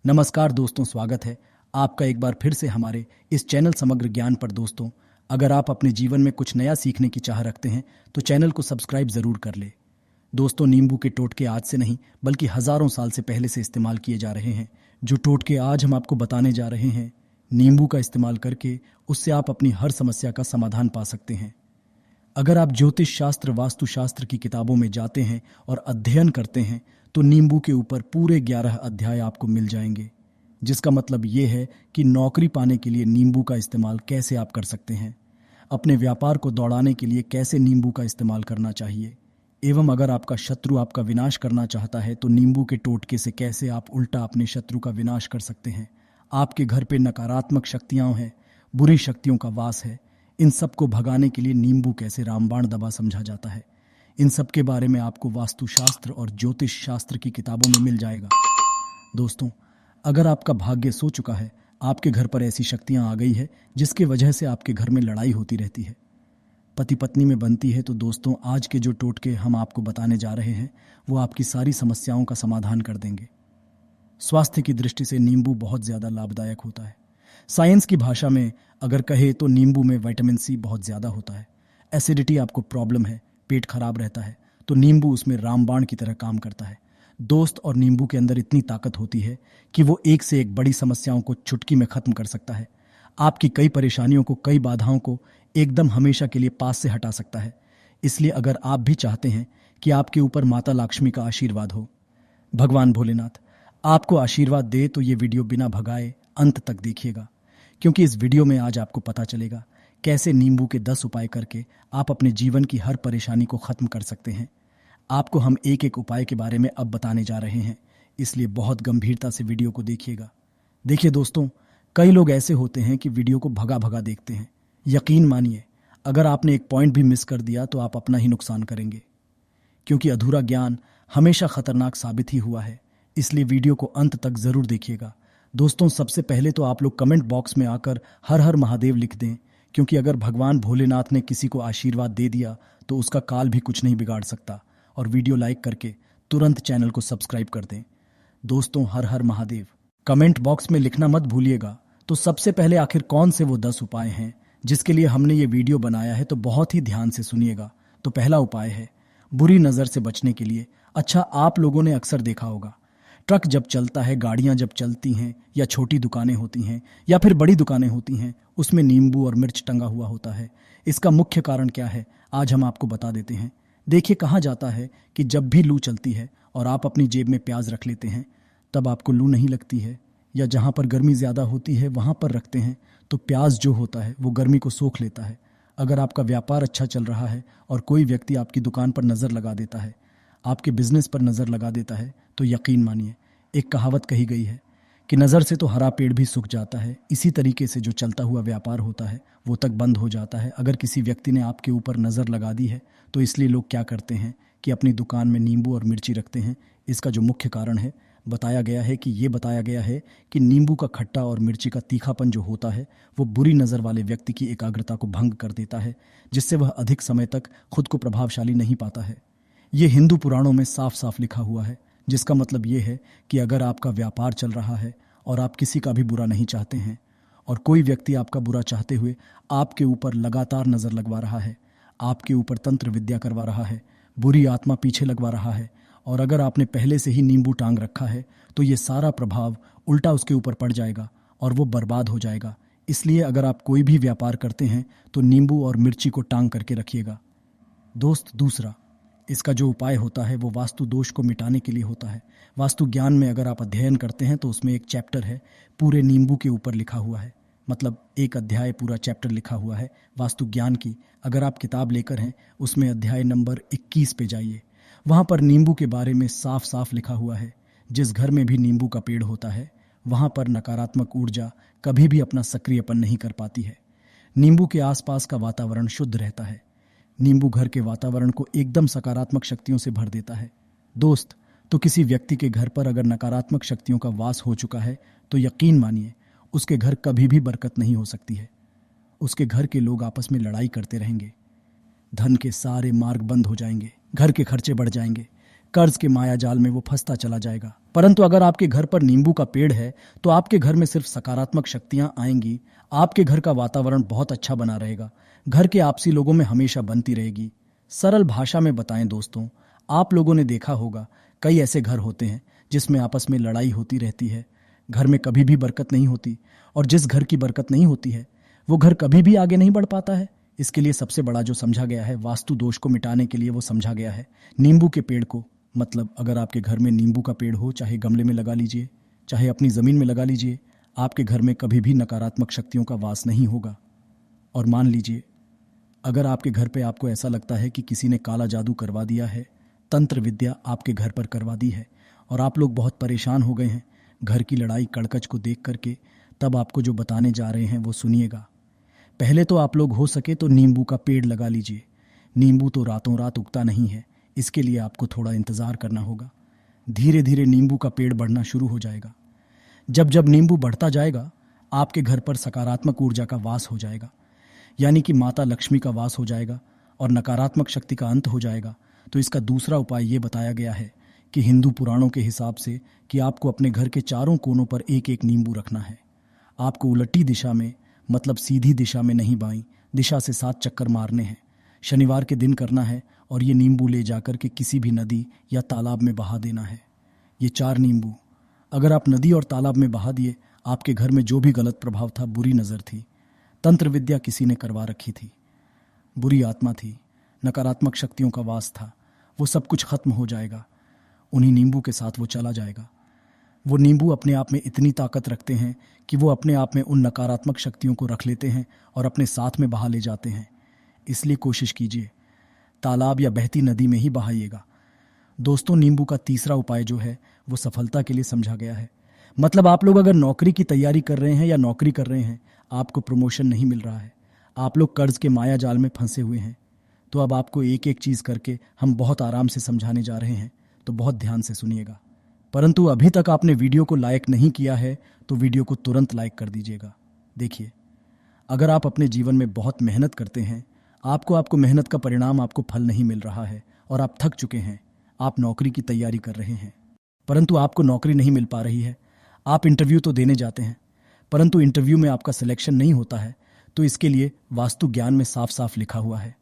नमस्कार दोस्तों, स्वागत है आपका एक बार फिर से हमारे इस चैनल समग्र ज्ञान पर। दोस्तों, अगर आप अपने जीवन में कुछ नया सीखने की चाह रखते हैं तो चैनल को सब्सक्राइब जरूर कर ले। दोस्तों, नींबू के टोटके आज से नहीं बल्कि हजारों साल से पहले से इस्तेमाल किए जा रहे हैं। जो टोटके आज हम आपको बताने जा रहे हैं, नींबू का इस्तेमाल करके उससे आप अपनी हर समस्या का समाधान पा सकते हैं। अगर आप ज्योतिष शास्त्र, वास्तुशास्त्र की किताबों में जाते हैं और अध्ययन करते हैं तो नींबू के ऊपर पूरे 11 अध्याय आपको मिल जाएंगे, जिसका मतलब ये है कि नौकरी पाने के लिए नींबू का इस्तेमाल कैसे आप कर सकते हैं, अपने व्यापार को दौड़ाने के लिए कैसे नींबू का इस्तेमाल करना चाहिए, एवं अगर आपका शत्रु आपका विनाश करना चाहता है तो नींबू के टोटके से कैसे आप उल्टा अपने शत्रु का विनाश कर सकते हैं। आपके घर पे नकारात्मक शक्तियां हैं, बुरी शक्तियों का वास है, इन सब को भगाने के लिए नींबू कैसे रामबाण दवा समझा जाता है, इन सब के बारे में आपको वास्तुशास्त्र और ज्योतिष शास्त्र की किताबों में मिल जाएगा। दोस्तों, अगर आपका भाग्य सो चुका है, आपके घर पर ऐसी शक्तियां आ गई है जिसकी वजह से आपके घर में लड़ाई होती रहती है, पति पत्नी में बनती है, तो दोस्तों आज के जो टोटके हम आपको बताने जा रहे हैं वो आपकी सारी समस्याओं का समाधान कर देंगे। स्वास्थ्य की दृष्टि से नींबू बहुत ज़्यादा लाभदायक होता है। साइंस की भाषा में अगर कहे तो नींबू में विटामिन सी बहुत ज़्यादा होता है। एसिडिटी आपको प्रॉब्लम है, पेट खराब रहता है, तो नींबू उसमें रामबाण की तरह काम करता है। दोस्त, और नींबू के अंदर इतनी ताकत होती है कि वो एक से एक बड़ी समस्याओं को चुटकी में ख़त्म कर सकता है। आपकी कई परेशानियों को, कई बाधाओं को एकदम हमेशा के लिए पास से हटा सकता है। इसलिए अगर आप भी चाहते हैं कि आपके ऊपर माता लक्ष्मी का आशीर्वाद हो, भगवान भोलेनाथ आपको आशीर्वाद दे, तो ये वीडियो बिना भगाए अंत तक देखिएगा, क्योंकि इस वीडियो में आज आपको पता चलेगा कैसे नींबू के 10 उपाय करके आप अपने जीवन की हर परेशानी को ख़त्म कर सकते हैं। आपको हम एक एक उपाय के बारे में अब बताने जा रहे हैं, इसलिए बहुत गंभीरता से वीडियो को देखिएगा। देखिए दोस्तों, कई लोग ऐसे होते हैं कि वीडियो को भगा भगा देखते हैं। यकीन मानिए, अगर आपने एक पॉइंट भी मिस कर दिया तो आप अपना ही नुकसान करेंगे, क्योंकि अधूरा ज्ञान हमेशा खतरनाक साबित ही हुआ है। इसलिए वीडियो को अंत तक ज़रूर देखिएगा। दोस्तों, सबसे पहले तो आप लोग कमेंट बॉक्स में आकर हर हर महादेव लिख दें, क्योंकि अगर भगवान भोलेनाथ ने किसी को आशीर्वाद दे दिया तो उसका काल भी कुछ नहीं बिगाड़ सकता। और वीडियो लाइक करके तुरंत चैनल को सब्सक्राइब कर दें। दोस्तों, हर हर महादेव कमेंट बॉक्स में लिखना मत भूलिएगा। तो सबसे पहले आखिर कौन से वो 10 उपाय हैं जिसके लिए हमने ये वीडियो बनाया है, तो बहुत ही ध्यान से सुनिएगा। तो पहला उपाय है बुरी नज़र से बचने के लिए। अच्छा, आप लोगों ने अक्सर देखा होगा, ट्रक जब चलता है, गाड़ियां जब चलती हैं, या छोटी दुकानें होती हैं या फिर बड़ी दुकानें होती हैं, उसमें नींबू और मिर्च टंगा हुआ होता है। इसका मुख्य कारण क्या है, आज हम आपको बता देते हैं। देखिए, कहा जाता है कि जब भी लू चलती है और आप अपनी जेब में प्याज रख लेते हैं तब आपको लू नहीं लगती है, या जहाँ पर गर्मी ज़्यादा होती है वहाँ पर रखते हैं तो प्याज जो होता है वो गर्मी को सोख लेता है। अगर आपका व्यापार अच्छा चल रहा है और कोई व्यक्ति आपकी दुकान पर नज़र लगा देता है, आपके बिजनेस पर नज़र लगा देता है, तो यकीन मानिए, एक कहावत कही गई है कि नज़र से तो हरा पेड़ भी सूख जाता है, इसी तरीके से जो चलता हुआ व्यापार होता है वो तक बंद हो जाता है अगर किसी व्यक्ति ने आपके ऊपर नज़र लगा दी है। तो इसलिए लोग क्या करते हैं कि अपनी दुकान में नींबू और मिर्ची रखते हैं। इसका जो मुख्य कारण है, बताया गया है कि नींबू का खट्टा और मिर्ची का तीखापन जो होता है वो बुरी नज़र वाले व्यक्ति की एकाग्रता को भंग कर देता है, जिससे वह अधिक समय तक खुद को प्रभावशाली नहीं पाता है। ये हिंदू पुराणों में साफ साफ लिखा हुआ है, जिसका मतलब ये है कि अगर आपका व्यापार चल रहा है और आप किसी का भी बुरा नहीं चाहते हैं, और कोई व्यक्ति आपका बुरा चाहते हुए आपके ऊपर लगातार नज़र लगवा रहा है, आपके ऊपर तंत्र विद्या करवा रहा है, बुरी आत्मा पीछे लगवा रहा है, और अगर आपने पहले से ही नींबू टांग रखा है, तो ये सारा प्रभाव उल्टा उसके ऊपर पड़ जाएगा और वो बर्बाद हो जाएगा। इसलिए अगर आप कोई भी व्यापार करते हैं तो नींबू और मिर्ची को टांग करके रखिएगा। दोस्त, दूसरा, इसका जो उपाय होता है वो वास्तु दोष को मिटाने के लिए होता है। वास्तु ज्ञान में अगर आप अध्ययन करते हैं तो उसमें एक चैप्टर है पूरे नींबू के ऊपर लिखा हुआ है, मतलब एक अध्याय पूरा चैप्टर लिखा हुआ है वास्तु ज्ञान की। अगर आप किताब लेकर हैं, उसमें अध्याय नंबर 21 पे जाइए, वहाँ पर नींबू के बारे में साफ साफ लिखा हुआ है। जिस घर में भी नींबू का पेड़ होता है वहाँ पर नकारात्मक ऊर्जा कभी भी अपना सक्रियपन नहीं कर पाती है। नींबू के आसपास का वातावरण शुद्ध रहता है। नींबू घर के वातावरण को एकदम सकारात्मक शक्तियों से भर देता है। दोस्त, तो किसी व्यक्ति के घर पर अगर नकारात्मक शक्तियों का वास हो चुका है तो यकीन मानिए उसके घर कभी भी बरकत नहीं हो सकती है। उसके घर के लोग आपस में लड़ाई करते रहेंगे, धन के सारे मार्ग बंद हो जाएंगे, घर के खर्चे बढ़ जाएंगे, कर्ज के माया जाल में वो फंसता चला जाएगा। परंतु अगर आपके घर पर नींबू का पेड़ है तो आपके घर में सिर्फ सकारात्मक शक्तियां आएंगी। आपके घर का वातावरण बहुत अच्छा बना रहेगा। घर के आपसी लोगों में हमेशा बनती रहेगी। सरल भाषा में बताएं दोस्तों, आप लोगों ने देखा होगा कई ऐसे घर होते हैं जिसमें आपस में लड़ाई होती रहती है। घर में कभी भी बरकत नहीं होती, और जिस घर की बरकत नहीं होती है वो घर कभी भी आगे नहीं बढ़ पाता है। इसके लिए सबसे बड़ा जो समझा गया है, वास्तु दोष को मिटाने के लिए वो समझा गया है नींबू के पेड़ को। मतलब अगर आपके घर में नींबू का पेड़ हो, चाहे गमले में लगा लीजिए, चाहे अपनी ज़मीन में लगा लीजिए, आपके घर में कभी भी नकारात्मक शक्तियों का वास नहीं होगा। और मान लीजिए अगर आपके घर पे आपको ऐसा लगता है कि किसी ने काला जादू करवा दिया है, तंत्र विद्या आपके घर पर करवा दी है और आप लोग बहुत परेशान हो गए हैं घर की लड़ाई कड़कच को देख करके, तब आपको जो बताने जा रहे हैं वो सुनिएगा। पहले तो आप लोग हो सके तो नींबू का पेड़ लगा लीजिए। नींबू तो रातों रात उगता नहीं है, इसके लिए आपको थोड़ा इंतज़ार करना होगा। धीरे धीरे नींबू का पेड़ बढ़ना शुरू हो जाएगा। जब जब नींबू बढ़ता जाएगा आपके घर पर सकारात्मक ऊर्जा का वास हो जाएगा, यानी कि माता लक्ष्मी का वास हो जाएगा और नकारात्मक शक्ति का अंत हो जाएगा। तो इसका दूसरा उपाय ये बताया गया है कि हिंदू पुराणों के हिसाब से कि आपको अपने घर के चारों कोनों पर एक एक नींबू रखना है। आपको उलटी दिशा में, मतलब सीधी दिशा में नहीं, बाईं दिशा से 7 चक्कर मारने हैं। शनिवार के दिन करना है और ये नींबू ले जाकर के किसी भी नदी या तालाब में बहा देना है। ये 4 नींबू अगर आप नदी और तालाब में बहा दिए, आपके घर में जो भी गलत प्रभाव था, बुरी नज़र थी, तंत्र विद्या किसी ने करवा रखी थी, बुरी आत्मा थी, नकारात्मक शक्तियों का वास था, वो सब कुछ खत्म हो जाएगा। उन्हीं नींबू के साथ वो चला जाएगा। वो नींबू अपने आप में इतनी ताकत रखते हैं कि वो अपने आप में उन नकारात्मक शक्तियों को रख लेते हैं और अपने साथ में बहा ले जाते हैं। इसलिए कोशिश कीजिए तालाब या बहती नदी में ही बहाइएगा। दोस्तों, नींबू का तीसरा उपाय जो है वो सफलता के लिए समझा गया है। मतलब आप लोग अगर नौकरी की तैयारी कर रहे हैं या नौकरी कर रहे हैं, आपको प्रमोशन नहीं मिल रहा है, आप लोग कर्ज के माया जाल में फंसे हुए हैं, तो अब आपको एक एक चीज़ करके हम बहुत आराम से समझाने जा रहे हैं, तो बहुत ध्यान से सुनिएगा। परंतु अभी तक आपने वीडियो को लाइक नहीं किया है तो वीडियो को तुरंत लाइक कर दीजिएगा। देखिए, अगर आप अपने जीवन में बहुत मेहनत करते हैं, आपको मेहनत का परिणाम, आपको फल नहीं मिल रहा है और आप थक चुके हैं, आप नौकरी की तैयारी कर रहे हैं परंतु आपको नौकरी नहीं मिल पा रही है, आप इंटरव्यू तो देने जाते हैं परंतु इंटरव्यू में आपका सिलेक्शन नहीं होता है, तो इसके लिए वास्तु ज्ञान में साफ साफ लिखा हुआ है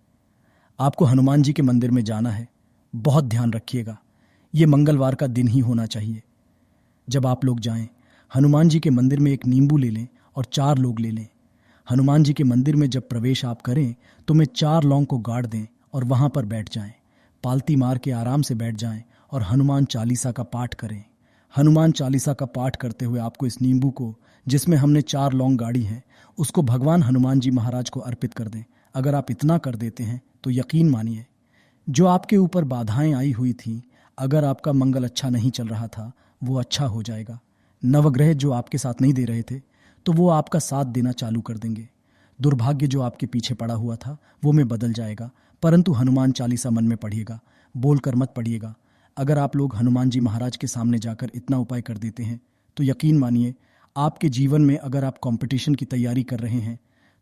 आपको हनुमान जी के मंदिर में जाना है। बहुत ध्यान रखिएगा, ये मंगलवार का दिन ही होना चाहिए। जब आप लोग जाएं, हनुमान जी के मंदिर में एक नींबू ले लें और 4 लोग ले लें। हनुमान जी के मंदिर में जब प्रवेश आप करें तो मैं 4 लौंग को गाड़ दें और वहां पर बैठ जाएं। पालती मार के आराम से बैठ जाएं और हनुमान चालीसा का पाठ करें। हनुमान चालीसा का पाठ करते हुए आपको इस नींबू को, जिसमें हमने 4 लौंग गाड़ी हैं, उसको भगवान हनुमान जी महाराज को अर्पित कर दें। अगर आप इतना कर देते हैं तो यकीन मानिए, जो आपके ऊपर बाधाएं आई हुई थी, अगर आपका मंगल अच्छा नहीं चल रहा था, वो अच्छा हो जाएगा। नवग्रह जो आपके साथ नहीं दे रहे थे, तो वो आपका साथ देना चालू कर देंगे। दुर्भाग्य जो आपके पीछे पड़ा हुआ था, वो में बदल जाएगा। परंतु हनुमान चालीसा मन में पढ़िएगा, बोलकर मत पढ़िएगा। अगर आप लोग हनुमान जी महाराज के सामने जाकर इतना उपाय कर देते हैं, तो यकीन मानिए, आपके जीवन में अगर आप कंपटीशन की तैयारी कर रहे हैं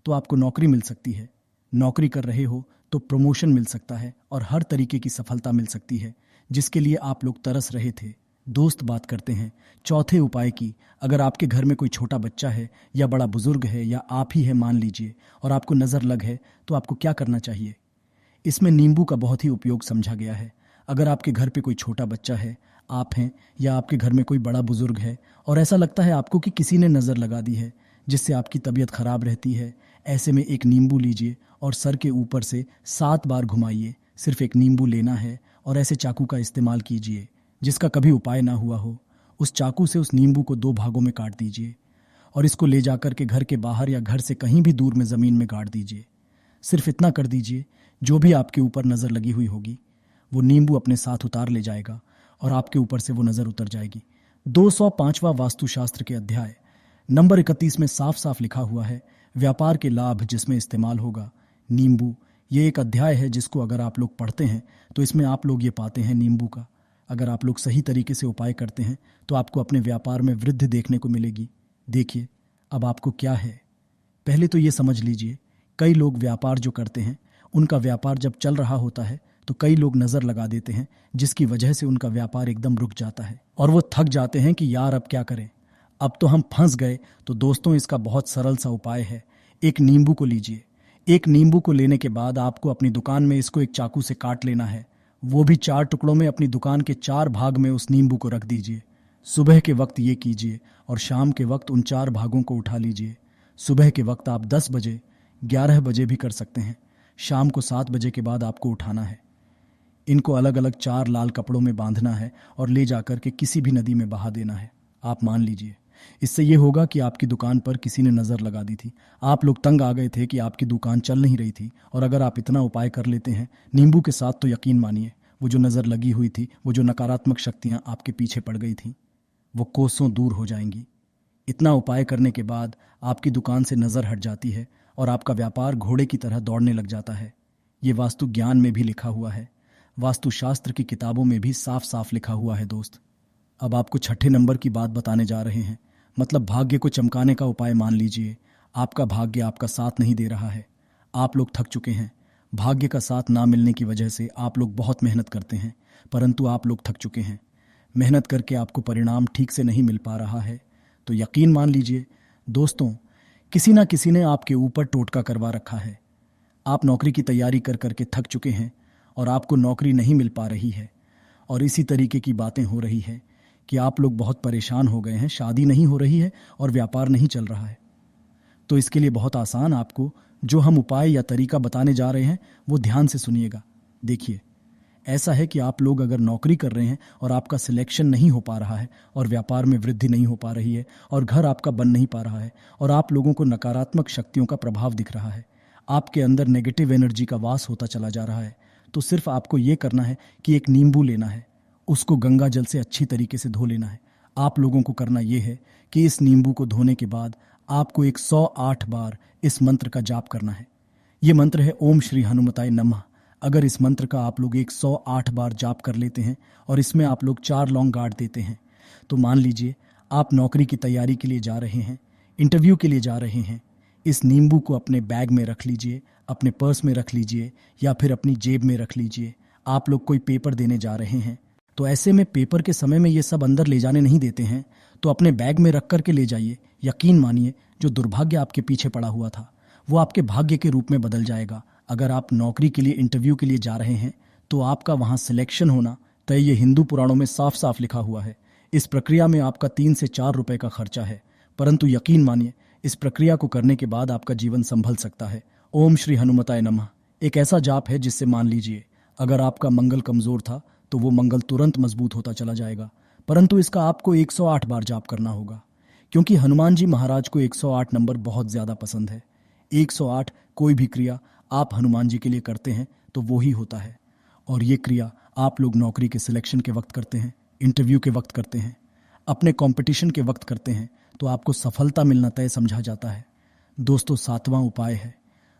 तो आपको नौकरी मिल सकती है। नौकरी कर रहे हो तो प्रमोशन मिल सकता है और हर तरीके की सफलता मिल सकती है, जिसके लिए आप लोग तरस रहे थे। दोस्त, बात करते हैं चौथे उपाय की। अगर आपके घर में कोई छोटा बच्चा है या बड़ा बुजुर्ग है या आप ही है मान लीजिए, और आपको नज़र लग है, तो आपको क्या करना चाहिए? इसमें नींबू का बहुत ही उपयोग समझा गया है। अगर आपके घर पे कोई छोटा बच्चा है, आप हैं, या आपके घर में कोई बड़ा बुजुर्ग है और ऐसा लगता है आपको कि किसी ने नज़र लगा दी है, जिससे आपकी तबीयत खराब रहती है, ऐसे में एक नींबू लीजिए और सर के ऊपर से 7 बार घुमाइए। सिर्फ एक नींबू लेना है और ऐसे चाकू का इस्तेमाल कीजिए। जिसका कभी उपाय ना हुआ हो, उस चाकू से उस नींबू को 2 भागों में काट दीजिए और इसको ले जाकर के घर के बाहर या घर से कहीं भी दूर में ज़मीन में गाड़ दीजिए। सिर्फ इतना कर दीजिए, जो भी आपके ऊपर नज़र लगी हुई होगी, वो नींबू अपने साथ उतार ले जाएगा और आपके ऊपर से वो नज़र उतर जाएगी। 205वां वास्तुशास्त्र के अध्याय नंबर 31 में साफ साफ लिखा हुआ है, व्यापार के लाभ जिसमें इस्तेमाल होगा नींबू। ये एक अध्याय है जिसको अगर आप लोग पढ़ते हैं तो इसमें आप लोग ये पाते हैं नींबू का। अगर आप लोग सही तरीके से उपाय करते हैं तो आपको अपने व्यापार में वृद्धि देखने को मिलेगी। देखिए, अब आपको क्या है, पहले तो ये समझ लीजिए, कई लोग व्यापार जो करते हैं, उनका व्यापार जब चल रहा होता है तो कई लोग नज़र लगा देते हैं, जिसकी वजह से उनका व्यापार एकदम रुक जाता है और वो थक जाते हैं कि यार अब क्या करें, अब तो हम फंस गए। तो दोस्तों, इसका बहुत सरल सा उपाय है। एक नींबू को लीजिए। एक नींबू को लेने के बाद आपको अपनी दुकान में इसको एक चाकू से काट लेना है। वो भी 4 टुकड़ों में। अपनी दुकान के 4 भाग में उस नींबू को रख दीजिए। सुबह के वक्त ये कीजिए और शाम के वक्त उन 4 भागों को उठा लीजिए। सुबह के वक्त आप 10 बजे, 11 बजे भी कर सकते हैं। शाम को 7 बजे के बाद आपको उठाना है। इनको अलग अलग 4 लाल कपड़ों में बांधना है और ले जाकर के किसी भी नदी में बहा देना है। आप मान लीजिए, इससे ये होगा कि आपकी दुकान पर किसी ने नज़र लगा दी थी। आप लोग तंग आ गए थे कि आपकी दुकान चल नहीं रही थी, और अगर आप इतना उपाय कर लेते हैं नींबू के साथ, तो यकीन मानिए वो जो नज़र लगी हुई थी, वो जो नकारात्मक शक्तियाँ आपके पीछे पड़ गई थी, वो कोसों दूर हो जाएंगी। इतना उपाय करने के बाद आपकी दुकान से नज़र हट जाती है और आपका व्यापार घोड़े की तरह दौड़ने लग जाता है। ये वास्तु ज्ञान में भी लिखा हुआ है, वास्तुशास्त्र की किताबों में भी साफ साफ लिखा हुआ है दोस्त। अब आपको छठे नंबर की बात बताने जा रहे हैं, मतलब भाग्य को चमकाने का उपाय। मान लीजिए आपका भाग्य आपका साथ नहीं दे रहा है, आप लोग थक चुके हैं। भाग्य का साथ ना मिलने की वजह से आप लोग बहुत मेहनत करते हैं, परंतु आप लोग थक चुके हैं। मेहनत करके आपको परिणाम ठीक से नहीं मिल पा रहा है, तो यकीन मान लीजिए दोस्तों, किसी ना किसी ने आपके ऊपर टोटका करवा रखा है। आप नौकरी की तैयारी कर करके थक चुके हैं और आपको नौकरी नहीं मिल पा रही है, और इसी तरीके की बातें हो रही है कि आप लोग बहुत परेशान हो गए हैं, शादी नहीं हो रही है और व्यापार नहीं चल रहा है। तो इसके लिए बहुत आसान, आपको जो हम उपाय या तरीका बताने जा रहे हैं वो ध्यान से सुनिएगा। देखिए, ऐसा है कि आप लोग अगर नौकरी कर रहे हैं और आपका सिलेक्शन नहीं हो पा रहा है और व्यापार में वृद्धि नहीं हो पा रही है और घर आपका बन नहीं पा रहा है और आप लोगों को नकारात्मक शक्तियों का प्रभाव दिख रहा है, आपके अंदर नेगेटिव एनर्जी का वास होता चला जा रहा है, तो सिर्फ आपको ये करना है कि एक नींबू लेना है, उसको गंगा जल से अच्छी तरीके से धो लेना है। आप लोगों को करना यह है कि इस नींबू को धोने के बाद आपको 108 बार इस मंत्र का जाप करना है। ये मंत्र है ओम श्री हनुमताय नमः। अगर इस मंत्र का आप लोग 108 बार जाप कर लेते हैं और इसमें आप लोग 4 लौंग गाड़ देते हैं, तो मान लीजिए आप नौकरी की तैयारी के लिए जा रहे हैं, इंटरव्यू के लिए जा रहे हैं। इस नींबू को अपने बैग में रख लीजिए, अपने पर्स में रख लीजिए या फिर अपनी जेब में रख लीजिए। आप लोग कोई पेपर देने जा रहे हैं, तो ऐसे में पेपर के समय में ये सब अंदर ले जाने नहीं देते हैं, तो अपने बैग में रख करके ले जाइए। यकीन मानिए, जो दुर्भाग्य आपके पीछे पड़ा हुआ था वो आपके भाग्य के रूप में बदल जाएगा। अगर आप नौकरी के लिए, इंटरव्यू के लिए जा रहे हैं, तो आपका वहां सिलेक्शन होना तय, ये हिंदू पुराणों में साफ साफ लिखा हुआ है। इस प्रक्रिया में आपका 3 से 4 रुपए का खर्चा है, परंतु यकीन मानिए इस प्रक्रिया को करने के बाद आपका जीवन संभल सकता है। ओम श्री हनुमताय नमः एक ऐसा जाप है जिससे मान लीजिए अगर आपका मंगल कमजोर था तो वो मंगल तुरंत मजबूत होता चला जाएगा, परंतु इसका आपको 108 बार जाप करना होगा, क्योंकि हनुमान जी महाराज को 108 नंबर बहुत ज्यादा पसंद है। 108 कोई भी क्रिया आप हनुमान जी के लिए करते हैं तो वो ही होता है, और ये क्रिया आप लोग नौकरी के सिलेक्शन के वक्त करते हैं, इंटरव्यू के वक्त करते हैं, अपने कंपटीशन के वक्त करते हैं, तो आपको सफलता मिलना तय समझा जाता है। दोस्तों, 7वां उपाय है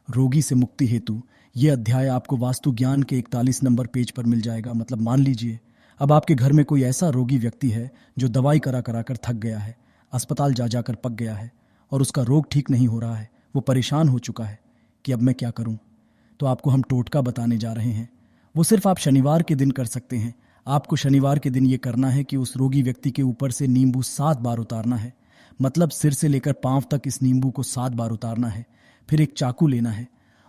रोगी से मुक्ति हेतु। ये अध्याय आपको वास्तु ज्ञान के 41 नंबर पेज पर मिल जाएगा। मतलब मान लीजिए अब आपके घर में कोई ऐसा रोगी व्यक्ति है जो दवाई करा करा कर थक गया है, अस्पताल जा जाकर पक गया है और उसका रोग ठीक नहीं हो रहा है, वो परेशान हो चुका है कि अब मैं क्या करूं। तो आपको हम टोटका बताने जा रहे हैं, वो सिर्फ आप शनिवार के दिन कर सकते हैं। आपको शनिवार के दिन ये करना है कि उस रोगी व्यक्ति के ऊपर से नींबू 7 बार उतारना है, मतलब सिर से लेकर पांव तक इस नींबू को 7 बार उतारना है। फिर एक चाकू लेना है,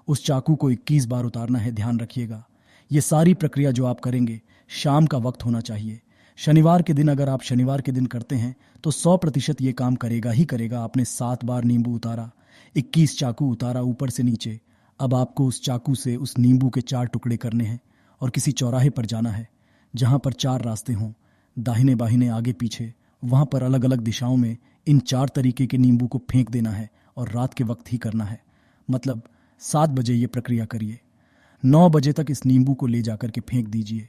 उस चाकू को 21 बार उतारना है। ध्यान रखिएगा, ये सारी प्रक्रिया जो आप करेंगे शाम का वक्त होना चाहिए। शनिवार के दिन अगर आप शनिवार के दिन करते हैं तो 100% ये काम करेगा ही करेगा। आपने 7 बार नींबू उतारा, 21 चाकू उतारा ऊपर से नीचे। अब आपको उस चाकू से उस नींबू के 4 टुकड़े करने हैं और किसी चौराहे पर जाना है जहां पर 4 रास्ते हों, दाहिने बाहिने आगे पीछे, वहां पर अलग अलग दिशाओं में इन 4 तरीके के नींबू को फेंक देना है और रात के वक्त ही करना है। मतलब 7 बजे ये प्रक्रिया करिए, 9 बजे तक इस नींबू को ले जाकर के फेंक दीजिए।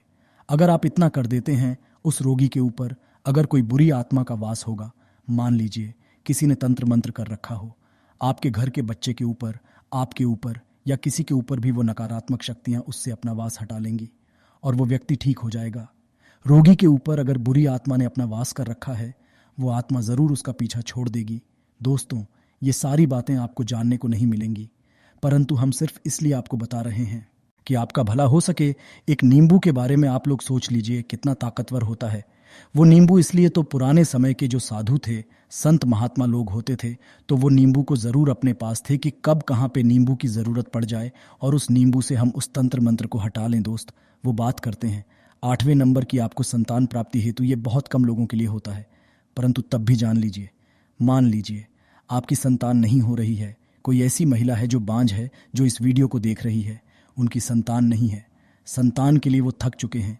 अगर आप इतना कर देते हैं, उस रोगी के ऊपर अगर कोई बुरी आत्मा का वास होगा, मान लीजिए किसी ने तंत्र मंत्र कर रखा हो, आपके घर के बच्चे के ऊपर, आपके ऊपर या किसी के ऊपर भी वो नकारात्मक शक्तियां उससे अपना वास हटा लेंगी और वो व्यक्ति ठीक हो जाएगा। रोगी के ऊपर अगर बुरी आत्मा ने अपना वास कर रखा है, वो आत्मा जरूर उसका पीछा छोड़ देगी। दोस्तों, ये सारी बातें आपको जानने को नहीं मिलेंगी, परंतु हम सिर्फ इसलिए आपको बता रहे हैं कि आपका भला हो सके। एक नींबू के बारे में आप लोग सोच लीजिए कितना ताकतवर होता है वो नींबू। इसलिए तो पुराने समय के जो साधु थे, संत महात्मा लोग होते थे, तो वो नींबू को ज़रूर अपने पास थे कि कब कहाँ पे नींबू की ज़रूरत पड़ जाए और उस नींबू से हम उस तंत्र मंत्र को हटा लें। दोस्त, वो बात करते हैं 8वें नंबर की आपको संतान प्राप्ति हेतु। ये बहुत कम लोगों के लिए होता है, परंतु तब भी जान लीजिए, मान लीजिए आपकी संतान नहीं हो रही है। कोई ऐसी महिला है जो बांझ है, जो इस वीडियो को देख रही है, उनकी संतान नहीं है। संतान के लिए वो थक चुके हैं।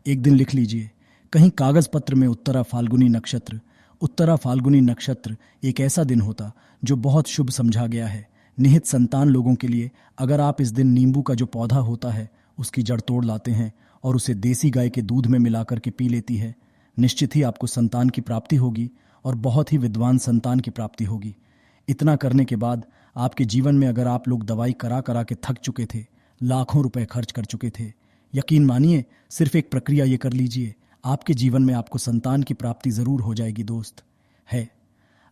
एक दिन लिख लीजिए कहीं कागज पत्र में उत्तरा फाल्गुनी नक्षत्र। उत्तरा फाल्गुनी नक्षत्र एक ऐसा दिन होता जो बहुत शुभ समझा गया है निहित संतान लोगों के लिए। अगर आप इस दिन नींबू का जो पौधा होता है उसकी जड़ तोड़ लाते हैं और उसे देसी गाय के दूध में मिलाकर के पी लेती है, निश्चित ही आपको संतान की प्राप्ति होगी और बहुत ही विद्वान संतान की प्राप्ति होगी। इतना करने के बाद आपके जीवन में अगर आप लोग दवाई करा करा के थक चुके थे, लाखों रुपए खर्च कर चुके थे, यकीन मानिए सिर्फ एक प्रक्रिया ये कर लीजिए, आपके जीवन में आपको संतान की प्राप्ति ज़रूर हो जाएगी। दोस्त, है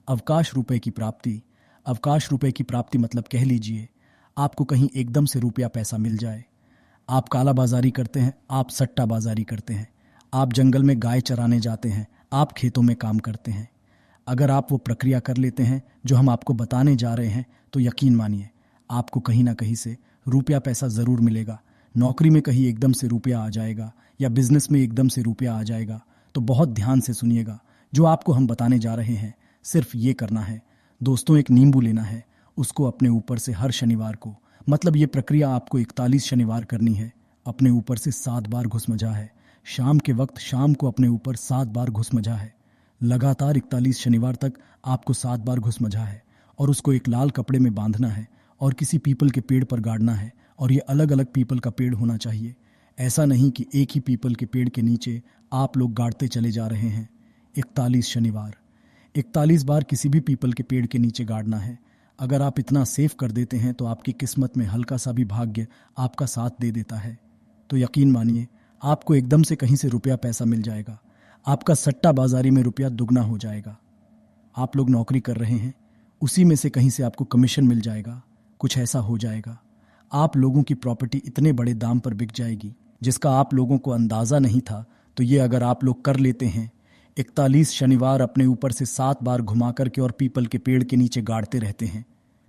अवकाश रुपए की प्राप्ति। अवकाश रुपए की प्राप्ति मतलब कह लीजिए आपको कहीं एकदम से रुपया पैसा मिल जाए। आप काला बाजारी करते हैं, आप सट्टा बाजारी करते हैं, आप जंगल में गाय चराने जाते हैं, आप खेतों में काम करते हैं। अगर आप वो प्रक्रिया कर लेते हैं जो हम आपको बताने जा रहे हैं, तो यकीन मानिए आपको कहीं ना कहीं से रुपया पैसा ज़रूर मिलेगा। नौकरी में कहीं एकदम से रुपया आ जाएगा या बिजनेस में एकदम से रुपया आ जाएगा। तो बहुत ध्यान से सुनिएगा, जो आपको हम बताने जा रहे हैं सिर्फ ये करना है दोस्तों। एक नींबू लेना है, उसको अपने ऊपर से हर शनिवार को, मतलब ये प्रक्रिया आपको 41 शनिवार करनी है। अपने ऊपर से 7 बार घुसमजा है। शाम के वक्त शाम को अपने ऊपर 7 बार घुसमजा है। लगातार 41 शनिवार तक आपको 7 बार घुसमजा है और उसको एक लाल कपड़े में बांधना है और किसी पीपल के पेड़ पर गाड़ना है। और ये अलग अलग पीपल का पेड़ होना चाहिए। ऐसा नहीं कि एक ही पीपल के पेड़ के नीचे आप लोग गाड़ते चले जा रहे हैं। 41 शनिवार 41 बार किसी भी पीपल के पेड़ के नीचे गाड़ना है। अगर आप इतना सेव कर देते हैं तो आपकी किस्मत में हल्का सा भी भाग्य आपका साथ दे देता है। तो यकीन मानिए आपको एकदम से कहीं से रुपया पैसा मिल जाएगा। आपका सट्टा बाजारी में रुपया दुगना हो जाएगा। आप लोग नौकरी कर रहे हैं, उसी में से कहीं से आपको कमीशन मिल जाएगा। कुछ ऐसा हो जाएगा, आप लोगों की प्रॉपर्टी इतने बड़े दाम पर बिक जाएगी जिसका आप लोगों को अंदाज़ा नहीं था। तो ये अगर आप लोग कर लेते हैं, 41 शनिवार अपने ऊपर से 7 बार घुमा करके और पीपल के पेड़ के नीचे गाड़ते रहते हैं,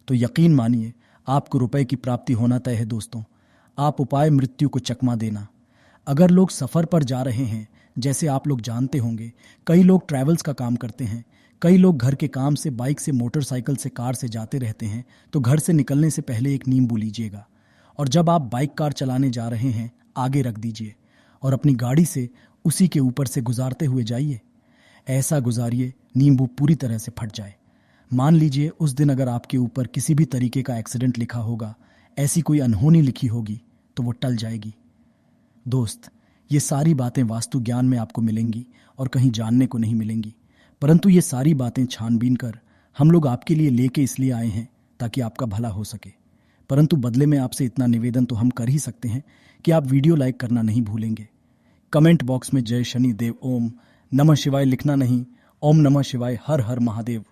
तो यकीन मानिए आपको रुपए की प्राप्ति होना तय है। दोस्तों, आप उपाय मृत्यु को चकमा देना। अगर लोग सफ़र पर जा रहे हैं, जैसे आप लोग जानते होंगे कई लोग ट्रैवल्स का काम करते हैं, कई लोग घर के काम से बाइक से, मोटरसाइकिल से, कार से जाते रहते हैं, तो घर से निकलने से पहले एक नींबू लीजिएगा और जब आप बाइक कार चलाने जा रहे हैं आगे रख दीजिए और अपनी गाड़ी से उसी के ऊपर से गुजारते हुए जाइए। ऐसा गुजारिए नींबू पूरी तरह से फट जाए। मान लीजिए उस दिन अगर आपके ऊपर किसी भी तरीके का एक्सीडेंट लिखा होगा, ऐसी कोई अनहोनी लिखी होगी, तो वो टल जाएगी। दोस्त, ये सारी बातें वास्तु ज्ञान में आपको मिलेंगी और कहीं जानने को नहीं मिलेंगी, परंतु ये सारी बातें छानबीन कर हम लोग आपके लिए लेके इसलिए आए हैं ताकि आपका भला हो सके। परंतु बदले में आपसे इतना निवेदन तो हम कर ही सकते हैं कि आप वीडियो लाइक करना नहीं भूलेंगे। कमेंट बॉक्स में जय शनि देव ओम नमः शिवाय लिखना नहीं, ओम नमः शिवाय हर हर महादेव